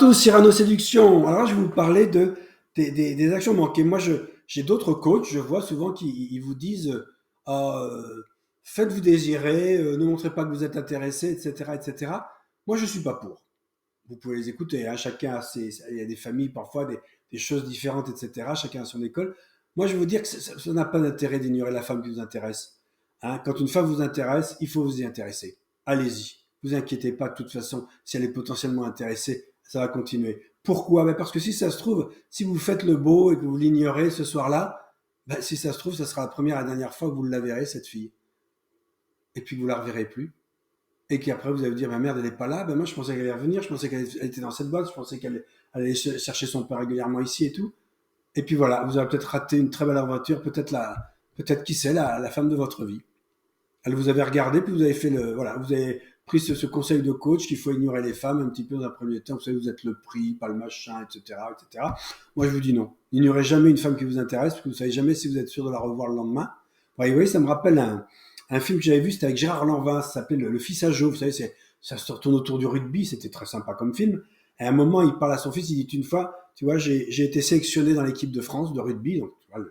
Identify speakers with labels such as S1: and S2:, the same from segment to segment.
S1: tous, Cyrano Séduction. Alors là, je vais vous parler des actions manquées. Moi, j'ai d'autres coachs, je vois souvent qu'ils vous disent Ah, faites-vous désirer, ne montrez pas que vous êtes intéressé, etc., etc. Moi, je ne suis pas pour. Vous pouvez les écouter, hein. Chacun a il y a des familles, parfois, des choses différentes, etc. Chacun a son école. Moi, je vais vous dire que ça n'a pas d'intérêt d'ignorer la femme qui vous intéresse. Hein. Quand une femme vous intéresse, il faut vous y intéresser. Allez-y. Vous inquiétez pas, de toute façon, si elle est potentiellement intéressée, ça va continuer. Pourquoi? Ben parce que si ça se trouve, si vous faites le beau et que vous l'ignorez ce soir-là, ben si ça se trouve, ça sera la première et la dernière fois que vous la verrez, cette fille. Et puis vous la reverrez plus. Et qu'après vous allez vous dire, ma merde, elle est pas là, ben moi je pensais qu'elle allait revenir, je pensais qu'elle était dans cette boîte, je pensais qu'elle allait chercher son père régulièrement ici et tout. Et puis voilà, vous avez peut-être raté une très belle aventure, peut-être qui sait, la femme de votre vie. Elle vous avait regardé, puis vous avez fait voilà, vous avez pris ce conseil de coach qu'il faut ignorer les femmes un petit peu dans un premier temps. Vous savez, vous êtes le prix, pas le machin, etc., etc. Moi, je vous dis non. N'ignorez jamais une femme qui vous intéresse, parce que vous savez jamais si vous êtes sûr de la revoir le lendemain. Vous voyez, ça me rappelle un film que j'avais vu, c'était avec Gérard Lanvin, ça s'appelait le Fils à Joe. Vous savez, ça se tourne autour du rugby, c'était très sympa comme film. Et à un moment, il parle à son fils, il dit une fois, tu vois, j'ai été sélectionné dans l'équipe de France de rugby, donc tu vois,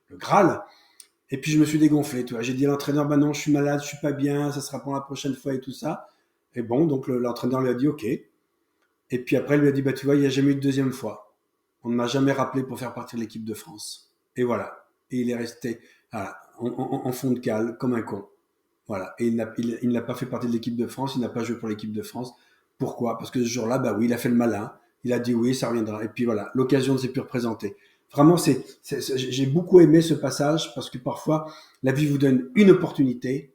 S1: le Graal. Et puis je me suis dégonflé, tu vois. J'ai dit à l'entraîneur, bah non, je suis malade, je suis pas bien, ça sera pour la prochaine fois et tout ça. Et bon, donc l'entraîneur lui a dit OK. Et puis après, il lui a dit, bah tu vois, il n'y a jamais eu de deuxième fois. On ne m'a jamais rappelé pour faire partie de l'équipe de France. Et voilà. Et il est resté voilà, en fond de cale, comme un con. Voilà. Et il n'a pas fait partie de l'équipe de France, il n'a pas joué pour l'équipe de France. Pourquoi? Parce que ce jour-là, bah oui, il a fait le malin. Il a dit oui, ça reviendra. Et puis voilà, l'occasion ne s'est plus représentée. Vraiment, j'ai beaucoup aimé ce passage parce que parfois, la vie vous donne une opportunité,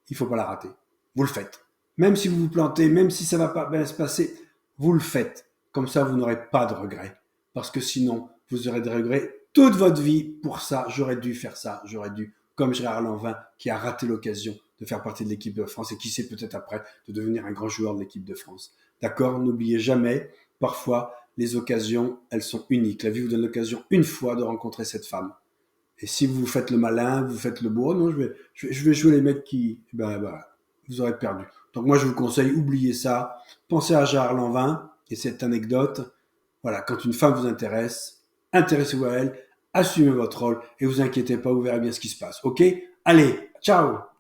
S1: il ne faut pas la rater. Vous le faites. Même si vous vous plantez, même si ça ne va pas bien se passer, vous le faites. Comme ça, vous n'aurez pas de regrets. Parce que sinon, vous aurez des regrets toute votre vie pour ça. J'aurais dû faire ça. J'aurais dû, comme Gérard Lanvin, qui a raté l'occasion de faire partie de l'équipe de France et qui sait peut-être après de devenir un grand joueur de l'équipe de France. D'accord? N'oubliez jamais, parfois, les occasions, elles sont uniques. La vie vous donne l'occasion une fois de rencontrer cette femme. Et si vous faites le malin, vous faites le beau, non, je vais jouer les mecs qui, ben, vous aurez perdu. Donc moi, je vous conseille, oubliez ça. Pensez à Gérard Lanvin et cette anecdote. Voilà, quand une femme vous intéresse, intéressez-vous à elle, assumez votre rôle et vous inquiétez pas, vous verrez bien ce qui se passe. Ok? Allez, ciao!